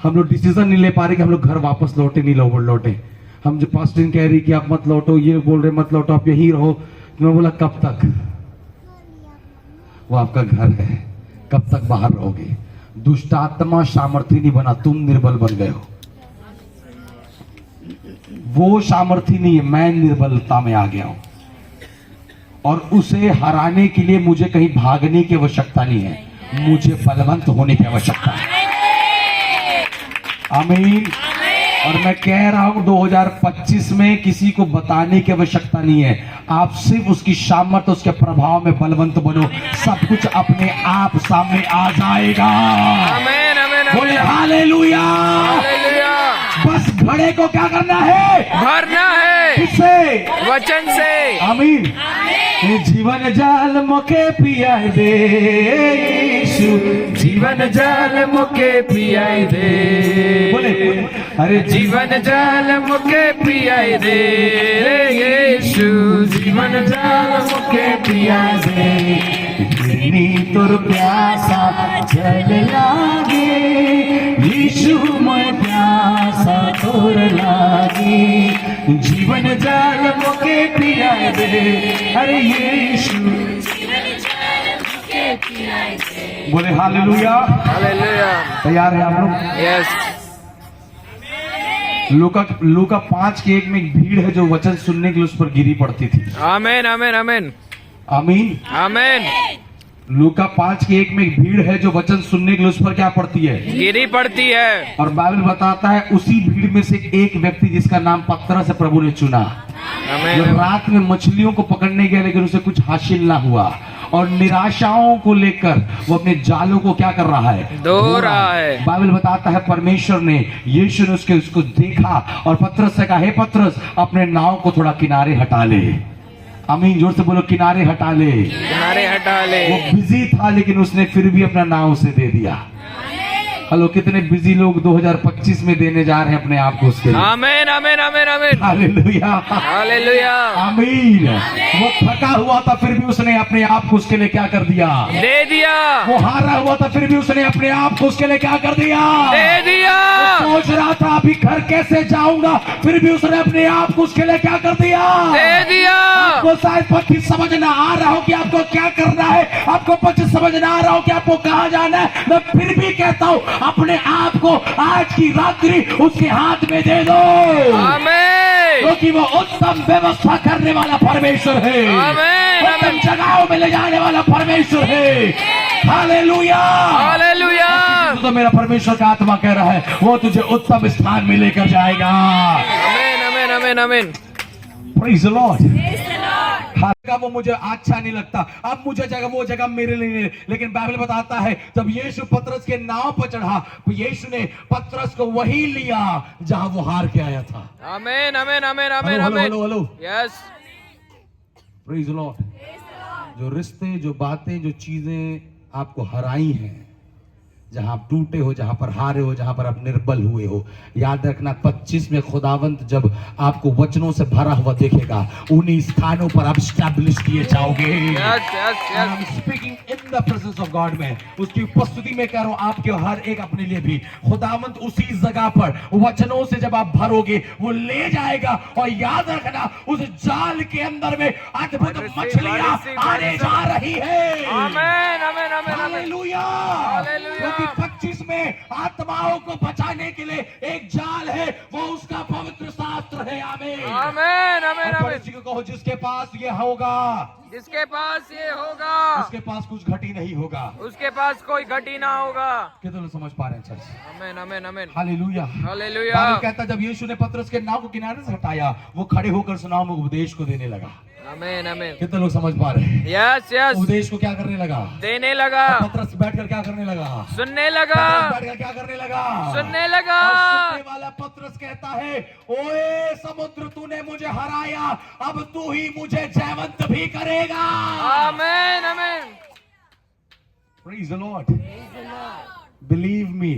हम लोग डिसीजन नहीं ले पा रहे कि हम लोग घर वापस लौटे नहीं लौटे। हम जो पास्टर कह रही कि आप मत लौटो, ये बोल रहे मत लौटो, आप यहीं रहो। तो मैं बोला कब तक? वो आपका घर है, कब तक बाहर रहोगे? दुष्ट आत्मा सामर्थी नहीं बना, तुम निर्बल बन गए हो। वो सामर्थी नहीं है, मैं निर्बलता में आ गया हूं, और उसे हराने के लिए मुझे कहीं भागने की आवश्यकता नहीं है, मुझे बलवंत होने की आवश्यकता है। आमीन। और मैं कह रहा हूं 2025 में किसी को बताने की आवश्यकता नहीं है, आप सिर्फ उसकी सामर्थ्य, उसके प्रभाव में बलवंत बनो, सब कुछ अपने आप सामने आ जाएगा। आमीन आमीन बोले हालेलुया। हालेलुया। बस घड़े को क्या करना है? भरना है किससे? वचन से। आमीन। जीवन जल मुके पिया दे यीशु, जीवन जल मुके पिया दे। बोले अरे जीवन जल मुके पिया दे यीशु, जीवन जल मुके पिया दे। तुर प्यासा जल लागे यीशु, मैं प्यासा तुर लागे, जीवन जल मुके पिया दे। अरे यीशु बोले हालेलुया। हालेलुया। तैयार है आप लोग? यस। लूका 5:1 में एक भीड़ है जो वचन सुनने के लिए उस पर गिरी पड़ती थी। आमीन आमीन आमीन आमीन। आमीन। लूका 5:1 में एक भीड़ है जो वचन सुनने के लिए उस पर क्या पड़ती है? गिरी पड़ती है। और बाइबल बताता है उसी भीड़ में से एक व्यक्ति जिसका नाम पतरस है प्रभु ने चुना, जो आमीन। रात में मछलियों को पकड़ने गया लेकिन उसे कुछ हासिल ना हुआ, और निराशाओं को लेकर वो अपने जालों को क्या कर रहा है? धो रहा है। बाइबल बताता है परमेश्वर ने, यीशु ने उसको देखा और पतरस से कहा, हे पतरस अपने नाव को थोड़ा किनारे हटा ले। आमीन। जोर से बोलो, किनारे हटा ले। किनारे हटा ले। वो बिजी था लेकिन उसने फिर भी अपना नाव उसे दे दिया। हेलो, कितने बिजी लोग 2025 में देने जा रहे हैं अपने आप को उसके लिए। आमीन आमीन आमीन आमीन। हालेलुया। हालेलुया। आमीन। वो थका हुआ था फिर भी उसने अपने आप को उसके लिए क्या कर दिया? दे दिया। वो हारा हुआ था फिर भी उसने अपने आप को उसके लिए क्या कर दिया? दे दिया। वो सोच रहा था अभी घर कैसे जाऊंगा, फिर भी उसने अपने आप को उसके लिए क्या कर दिया? दे दिया। आपको शायद पक्की समझ ना आ रहा हो कि आपको क्या करना है, आपको पक्की समझ ना आ रहा हो कि आपको कहाँ जाना है, मैं फिर भी कहता हूँ अपने आप को आज की रात्रि उसके हाथ में दे दो। आमीन। क्योंकि वो उत्तम व्यवस्था करने वाला परमेश्वर है, आमीन। उत्तम जगहों में ले जाने वाला परमेश्वर है। हालेलुया। हालेलुया। तो मेरा परमेश्वर का आत्मा कह रहा है वो तुझे उत्तम स्थान में लेकर जाएगा। आमीन आमीन आमीन आमीन। Praise the Lord. वो मुझे अच्छा नहीं लगता, अब मुझे वो जगह मेरे लिए नहीं, लेकिन बाइबल बताता है जब यीशु पतरस के नाव पर चढ़ा तो यीशु ने पतरस को वही लिया जहां वो हार के आया था। आमीन आमीन आमीन आमीन हेलो, आमीन। Hello, hello. Yes. Praise the Lord. जो रिश्ते, जो बातें, जो चीजें आपको हराई हैं, जहां आप टूटे हो, जहां पर हारे हो, जहां पर आप निर्बल हुए हो, याद रखना 25 में खुदावंत जब आपको वचनों से भरा हुआ देखेगा, उन्हीं स्थानों पर आप स्टैब्लिश किए जाओगे। Yes yes yes speaking in the presence of God में, उसकी उपस्थिति में कह रहा हूं आपके हर एक अपने लिए भी। खुदावंत उसी जगह पर वचनों से जब आप भरोगे वो ले जाएगा, और याद रखना उस जाल के अंदर में अद्भुत मछलियां आने जा रही है। आमीन आमीन आमीन आमीन हालेलुया। हालेलुया। क्योंकि 25 में आत्माओं को बचाने के लिए एक जाल है, वो उसका पवित्र शास्त्र है। आमीन आमीन आमीन और आमीन। पड़ोसी को कहो जिसके पास ये होगा, जिसके पास ये होगा उसके पास कुछ घटी नहीं होगा। उसके पास कोई घटी ना होगा। कितने लोग समझ पा रहे हैं चर्च? आमीन आमीन आमीन हालेलुया। हालेलुया। बाइबल कहता है जब यीशु ने पतरस के नाव को किनारे से हटाया, वो खड़े होकर सुनाओ में उपदेश को देने लगा। आमीन आमीन। कितने लोग समझ पा रहे हैं? यस यस उपदेश को क्या करने लगा? देने लगा, पतरस बैठकर क्या करने लगा? सुनने लगा, पतरस बैठकर क्या करने लगा? सुनने लगा। और सुनने वाला पतरस कहता है, ओए समुद्र तूने मुझे हराया, अब तू ही मुझे जयवंत भी करेगा। आमीन आमीन। Praise the Lord. Believe me,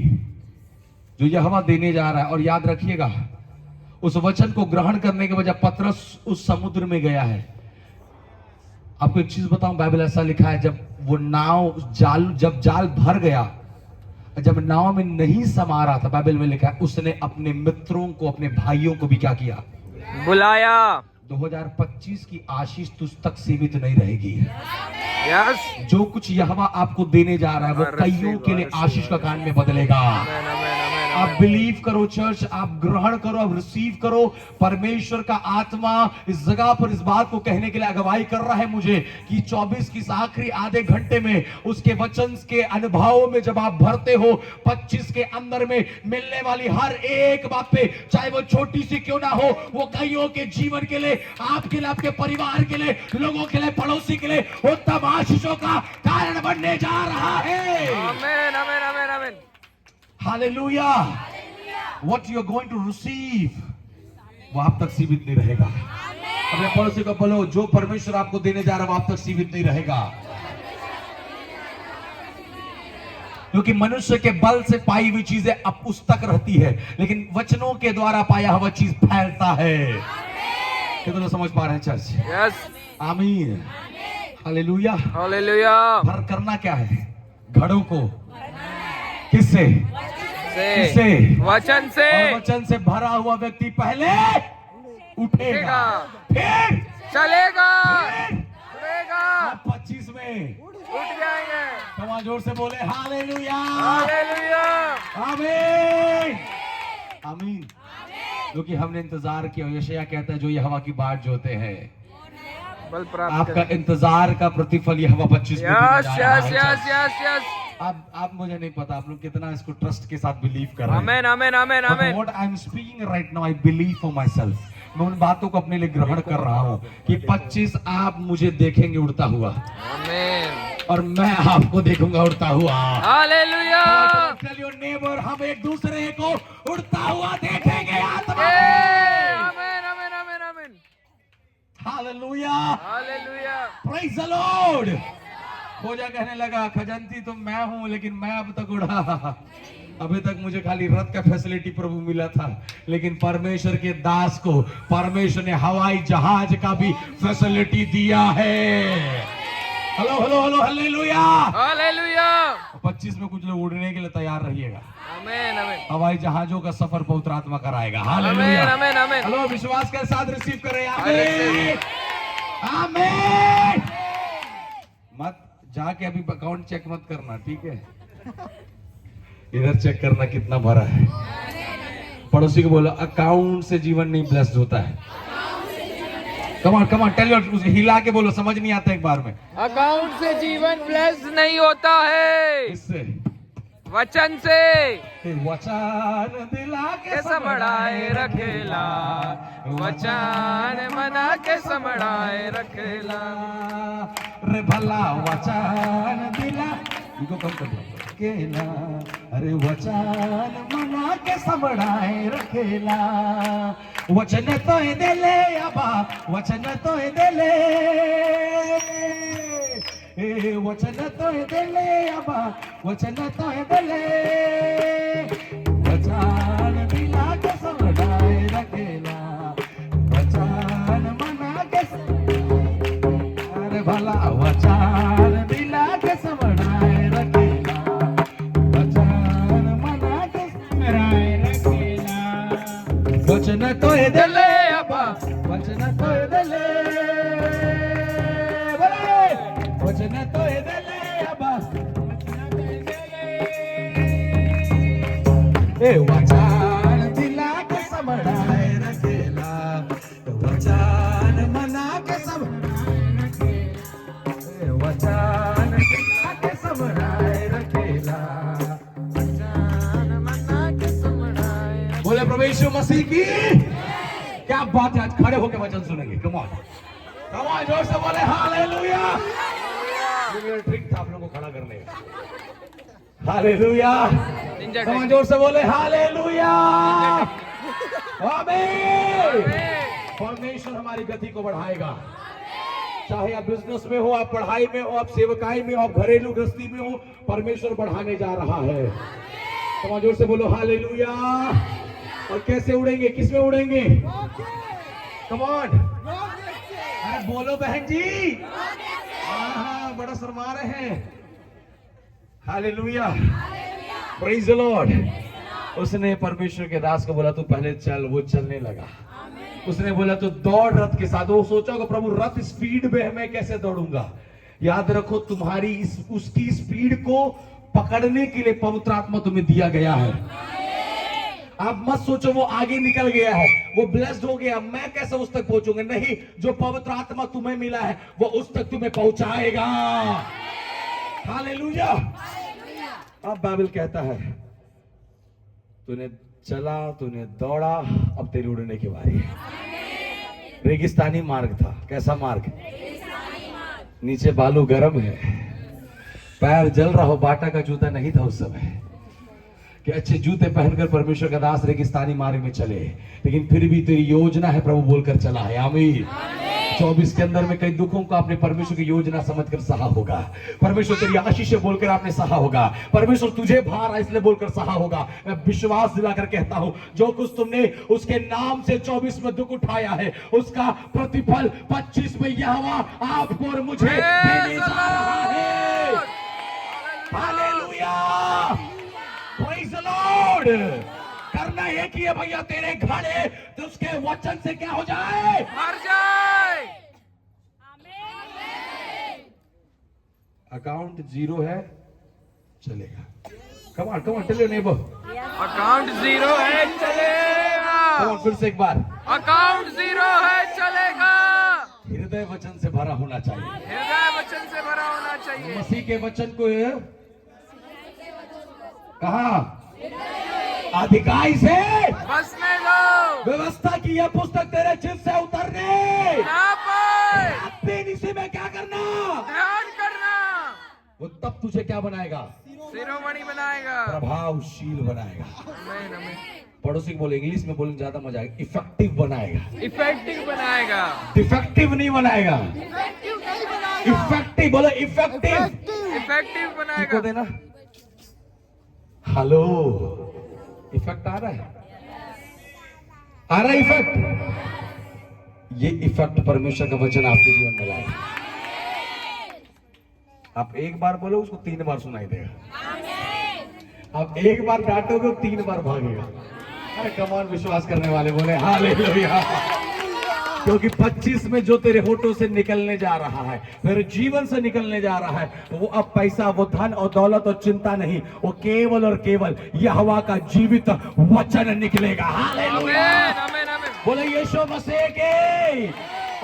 जो यहोवा देने जा रहा है। और याद रखिएगा, उस वचन को ग्रहण करने के बजाय पतरस उस समुद्र में गया है। आपको एक चीज बताऊं, बाइबल ऐसा लिखा है, जब वो नाव जब जाल भर गया, जब नाव में नहीं समा रहा था, बाइबल में लिखा है उसने अपने मित्रों को, अपने भाइयों को भी क्या किया? बुलाया। 2025 की आशीष तुझ तक सीमित नहीं रहेगी। यस। जो कुछ यहोवा आपको देने जा रहा है वो कईयों के लिए आशीष का कारण में बदलेगा। आमीन आमीन आमीन। आप बिलीव करो चर्च, आप ग्रहण करो, आप रिसीव करो। परमेश्वर का आत्मा इस जगह पर इस बात को कहने के लिए अगुवाई कर रहा है मुझे कि 24 की इस आखिरी आधे घंटे में उसके वचन के अनुभवों में जब आप भरते हो, 25 के अंदर में मिलने वाली हर एक बात पे, चाहे वो छोटी सी क्यों ना हो, वो कईयों के जीवन के लिए, आपके लिए, आपके परिवार के लिए, लोगों के लिए, पड़ोसी के लिए उत्तम आशीषों का कारण बनने जा रहा है। आमीन आमीन आमीन आमीन। Hallelujah. What you are going to receive, वो आप तक सीमित नहीं रहेगा। अपने पड़ोसी को बोलो, जो परमेश्वर आपको देने जा रहा है वो आप तक सीमित नहीं रहेगा। क्योंकि मनुष्य के बल से पाई हुई चीजें अब उस तक रहती है, लेकिन वचनों के द्वारा पाया हुआ चीज फैलता है। कितने लोग समझ पा रहे हैं चर्च? यस। आमीन। हालेलुया। हालेलुया। भर करना क्या है? घड़ों को किससे? किससे? वचन से। और वचन से भरा हुआ व्यक्ति पहले उठेगा, फिर चलेगा, फिर उड़ेगा। 25 में उठ जाएंगे। क्षमा जोर से बोले हालेलुया। हालेलुया। आमीन आमीन। क्योंकि हमने इंतजार किया। यशायाह कहता है जो यहोवा की बाट जोते हैं बल प्राप्त आपका करें। इंतजार का प्रतिफल यहोवा 25 में देने यस जा रहा यस है। Yes yes yes. आप मुझे नहीं पता आप लोग कितना इसको ट्रस्ट के साथ बिलीव कर रहे हैं। आमीन आमीन आमीन आमीन। What I'm speaking right now, I believe for myself. मैं उन बातों को अपने लिए ग्रहण कर रहा हूँ कि 25 आप मुझे देखेंगे उड़ता हुआ, आमीन। और मैं आपको देखूंगा उड़ता हुआ। हालेलुया। Tell your neighbor, हम एक दूसरे को उड़ता हुआ देखेंगे आत्मा में। आमीन आमीन आमीन आमीन। Hallelujah. Hallelujah. Praise the Lord. खोजा कहने लगा, खजंती तो मैं हूं, लेकिन मैं अब तक उड़ा। अभी तक मुझे खाली रथ का फैसिलिटी प्रभु मिला था, लेकिन परमेश्वर के दास को परमेश्वर ने हवाई जहाज का भी फैसिलिटी दिया है। Hello hello hello hallelujah. Hallelujah. 25 में कुछ लोग उड़ने के लिए तैयार रहिएगा। आमीन आमीन हवाई जहाजों का सफर पवित्र आत्मा कराएगा। आमीन हालेलुया। आमीन आमीन। हेलो, विश्वास के साथ रिसीव करें। I आमीन आमीन। मत जाके अभी अकाउंट चेक मत करना, ठीक है? इधर चेक करना कितना भरा है। पड़ोसी को बोलो, अकाउंट से जीवन नहीं ब्लेस्ड होता है। कमान कमान टेल योर, हिला के बोलो, समझ नहीं आता एक बार में। अकाउंट से जीवन ब्लेस नहीं होता है। इससे वचन से। वचन दिला के के समड़ाए रखेला, वचन मना के समड़ाए रखेला। रे भला वचन दिला, इनको कम कर दो। केला अरे वचन मना के समड़ाए रखेला, वचन तो देले अबा, वचन तो देले। वचन तो दिले अबा वचन तो दिले वचन दिला के समझाए रखेला वचन मना के अरे भला वचन दिला के समझाए रखेला वचन मना के समझाए रखेला वचन तो दिले अबा वचन तो दिले वचन तो दिले अबा वचन दिला के समझाए रखेला वचन मना के समझाए वचन दिला के समझाए रखेला वचन मना के समझाए। बोले प्रभु यीशु मसीह की क्या बात है। आज खड़े होकर वचन सुनेंगे। कम ऑन जोर से बोले हालेलुया। ट्रिक था आप लोगों को खड़ा करने का। हालेलुया। जोर से बोले हालेलुया। आमीन। परमेश्वर हमारी गति को बढ़ाएगा। चाहे आप बिजनेस में हो, आप पढ़ाई में हो, आप सेवकाई में हो, आप घरेलू गृहस्थी में हो, परमेश्वर बढ़ाने जा रहा है। जोर से बोलो हालेलुया। और कैसे उड़ेंगे? किस में उड़ेंगे? Come on. अरे बोलो बहन जी। हाँ, बड़ा शर्मा रहे हैं। हालेलुया। Praise the Lord. उसने परमेश्वर के दास को बोला तू पहले चल, वो चलने लगा। उसने बोला तू दौड़ रथ के साथ। वो सोचा कि प्रभु रथ स्पीड में है, मैं कैसे दौड़ूंगा? याद रखो तुम्हारी उसकी स्पीड को पकड़ने के लिए पवित्र आत्मा तुम्हें दिया गया है। आप मत सोचो वो आगे निकल गया है, वो ब्लेस्ड हो गया, मैं कैसे उस तक पहुंचूंगा। नहीं, जो पवित्र आत्मा तुम्हें मिला है वो उस तक तुम्हें पहुंचाएगा। हालेलुया। अब बाइबल कहता है तूने चला, तूने दौड़ा, अब तेरी उड़ने की बारी है। रेगिस्तानी मार्ग था। कैसा मार्ग? नीचे बालू गर्म है, पैर जल रहा हो। बाटा का जूता नहीं था उस समय कि अच्छे जूते पहनकर परमेश्वर का दास रेगिस्तानी मार्ग में चले, लेकिन फिर भी तेरी योजना है प्रभु बोलकर चला है। आमीन। 24 के अंदर में कई दुखों को आपने परमेश्वर की योजना समझकर सहा होगा। परमेश्वर तेरी आशीष बोलकर आपने सहा होगा। परमेश्वर तुझे भार इसलिए बोलकर सहा होगा। मैं विश्वास दिलाकर कहता हूं, जो कुछ तुमने उसके नाम से 24 में दुख उठाया है, उसका प्रतिफल 25 में यहोवा आपको और मुझे देने जा रहा है। हालेलुया। Praise the Lord. करना एक ही है भैया, तेरे घड़े तो उसके वचन से क्या हो जाए? भर जाए। अकाउंट 0 है, चलेगा। Come on tell your neighbour. Account 0 है, चलेगा। कम ऑन, फिर से एक बार। अकाउंट 0 है, चलेगा। हृदय वचन से भरा होना चाहिए। हृदय वचन से भरा होना चाहिए। मसीह के वचन को कहा? अधिकाई से बस में लो। व्यवस्था की यह पुस्तक तेरे चित्त से उतरने ना पाए। इसी में क्या करना? ध्यान करना। वो तब तुझे क्या बनाएगा? शिरोमणि बनाएगा, प्रभावशील बनाएगा। आमीन, आमीन। पड़ोसी को बोले, इंग्लिश में बोलेंगे ज्यादा मजा आएगा। इफेक्टिव बनाएगा। इफेक्टिव बनाएगा, डिफेक्टिव नहीं बनाएगा। इफेक्टिव बोलो, इफेक्टिव इफेक्टिव बनाएगा। देना। हेलो, इफेक्ट आ रहा है? आ रहा है इफेक्ट? ये इफेक्ट परमेश्वर का वचन आपके जीवन में लाएगा। आप एक बार बोलो, उसको 3 बार सुनाई देगा। आप एक बार डांटोगे, 3 बार भागेगा। अरे कमान, विश्वास करने वाले बोले हालेलुया। क्योंकि 25 में जो तेरे होठों से निकलने जा रहा है, तेरे जीवन से निकलने जा रहा है, वो अब पैसा, वो धन और दौलत और चिंता नहीं, वो केवल और केवल यहोवा का जीवित वचन निकलेगा। हालेलुया। बोले यीशु मसीह के।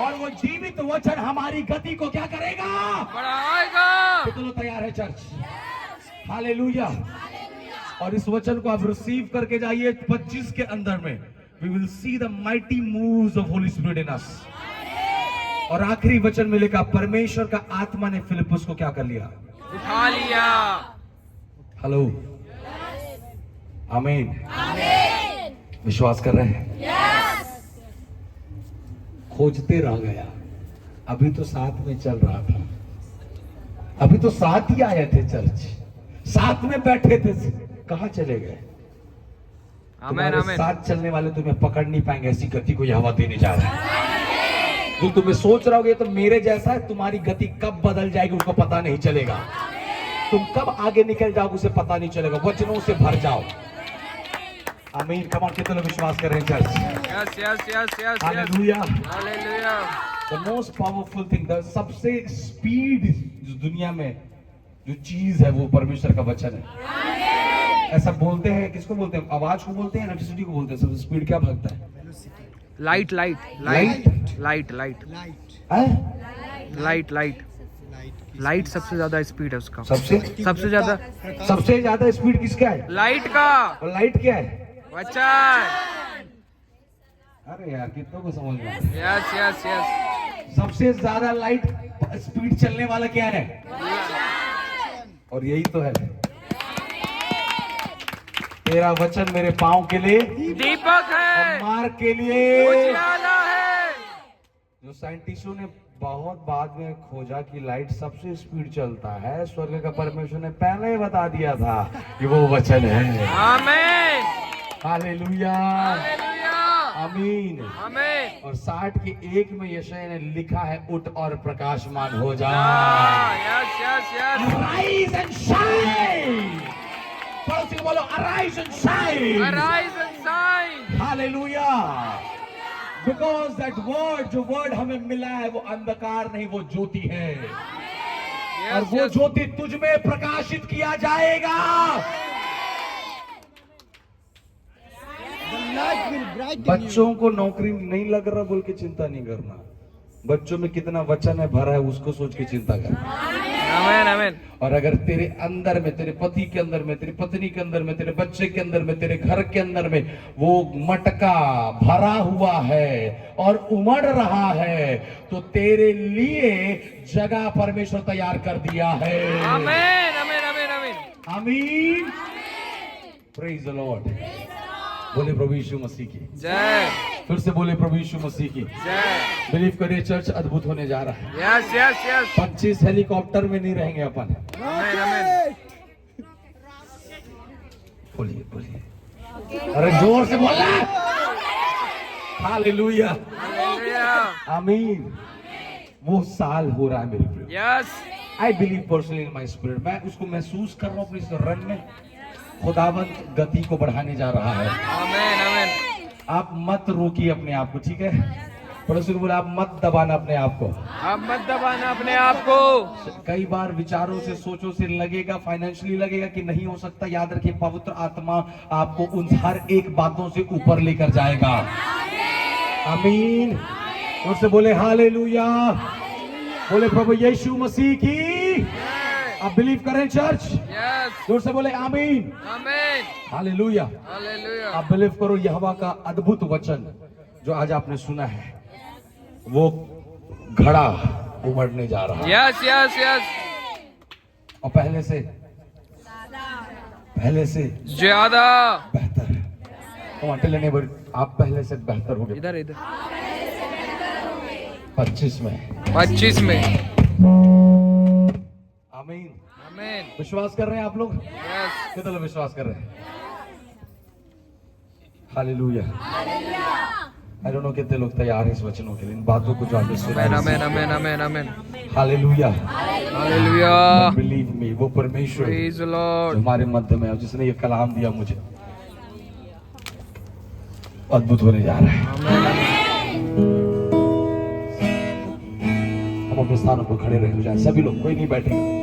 और वो जीवित वचन हमारी गति को क्या करेगा? बढ़ाएगा। कितने तैयार है चर्च? हालेलुया। और इस वचन को आप रिसीव करके जाइए 25 के अंदर में। We will see the mighty moves of Holy Spirit in us. और आखिरी वचन में लिखा, परमेश्वर का आत्मा ने फिलिप्पुस को क्या कर लिया? उठा लिया। हेलो, आमीन। विश्वास कर रहे हैं? खोजते रह गया, अभी तो साथ में चल रहा था। अभी तो साथ ही आए थे चर्च, साथ में बैठे थे, कहां चले गए? आमेन तुम्हारे आमेन साथ चलने वाले तुम्हें पकड़ नहीं पाएंगे, ऐसी गति को हवा देने जा रहा है। जो तुम्हें सोच रहा होगे तो मेरे जैसा है, तुम्हारी गति कब बदल जाएगी उसको पता नहीं चलेगा। तुम कब आगे निकल जाओगे उसे पता नहीं चलेगा। वचनों से भर जाओ। आमीन। कम ऑन, कितने लोग विश्वास कर रहे हैं church? Yes yes yes yes hallelujah. Hallelujah. The most powerful thing, the सबसे स्पीड जो दुनिया में जो चीज है वो परमेश्वर का वचन है। ऐसा बोलते हैं, किसको बोलते हैं? आवाज को बोलते हैं, इलेक्ट्रिसिटी को बोलते हैं। सबसे स्पीड क्या भागता है? Light light light? Light light light light light light सबसे ज्यादा स्पीड है उसका। सबसे ज्यादा स्पीड किसका है? लाइट का। और लाइट क्या है? वचन। अरे यार, कितनों को समझ में? Yes yes yes. सबसे ज्यादा लाइट स्पीड चलने वाला क्या है? और यही तो है, तेरा वचन मेरे पांव के लिए दीपक है, और मार्ग के लिए उजियाला है। जो साइंटिस्टों ने बहुत बाद में खोजा कि लाइट सबसे स्पीड चलता है, स्वर्ग का परमेश्वर ने पहले ही बता दिया था कि वो वचन है। आमीन हालेलुया, हालेलुया आमीन। आमीन। और 60 के 1 में यशायाह ने लिखा है, उठ और प्रकाशमान हो जा। Yes yes yes. Arise and shine. पड़ोसी को बोलो, arise and shine. Arise and shine. Hallelujah. Because that word, जो वर्ड हमें मिला है वो अंधकार नहीं, वो ज्योति है। और Yes वो yes. ज्योति तुझ में प्रकाशित किया जाएगा। The light will brighten you. बच्चों को नौकरी नहीं लग रहा बोल के चिंता नहीं करना। बच्चों में कितना वचन है भरा है उसको सोच के चिंता कर। आमीन आमीन। और अगर तेरे अंदर में, तेरे पति के अंदर में, तेरी पत्नी के अंदर में, तेरे बच्चे के अंदर में, तेरे घर के अंदर में वो मटका भरा हुआ है और उमड़ रहा है, तो तेरे लिए जगह परमेश्वर तैयार कर दिया है। आमीन आमीन आमीन आमीन। आमीन। Praise the Lord. बोले प्रभु यीशु मसीह की जय। फिर से बोले प्रभु यीशु मसीह की जय। बिलीव करिए, चर्च अद्भुत होने जा रहा है। Yes yes yes. 25 हेलीकॉप्टर में नहीं रहेंगे अपन। आमीन आमीन। बोलिए बोलिए, अरे जोर से बोलना। Hallelujah, hallelujah. आमीन। वो साल हो रहा है मेरे प्रिय। Yes. I believe personally in my spirit, मैं उसको महसूस कर रहा हूँ अपने इस रन में। खुदावंत गति को बढ़ाने जा रहा है। आमीन आमीन। आप मत रोकिए अपने आप को, ठीक है? पड़ोसी को बोला, आप मत दबाना अपने आप को। अब मत दबाना अपने आप को। कई बार विचारों से, सोचों से लगेगा, फाइनेंशियली लगेगा कि नहीं हो सकता। याद रखिए, पवित्र आत्मा आपको उन हर एक बातों से ऊपर लेकर जाएगा। आमीन। और से बोले हालेलुया। बोले प्रभु यीशु मसीह की। आप बिलीव करें चर्च? यस। जोर से बोले आमीन। आमीन। हालेलुया। हालेलुया। आप बिलीव करो, यहोवा का अद्भुत वचन जो आज आपने सुना है वो घड़ा उमड़ने जा रहा है। Yes yes yes. और पहले से ज्यादा। बेहतर। आप पहले से बेहतर हो गए। इधर इधर। 25 में। 25 में। आमीन। आमीन। विश्वास कर रहे हैं आप लोग? यस। कितने लोग विश्वास कर रहे हैं? हालेलुया। आई डोंट नो कितने लोग तैयार हैं इस वचनों के लिए, इन बातों को जो आपने सुना। आमीन आमीन आमीन आमीन। हालेलुया। हालेलुया। बिलीव मी, वो परमेश्वर प्रेज द जो लॉर्ड। हमारे मध्य में है, जिसने ये कलाम दिया मुझे, अद्भुत होने जा रहा है। हम अपने स्थानों पर खड़े रहे हो जाए, सभी लोग, कोई नहीं बैठेगा।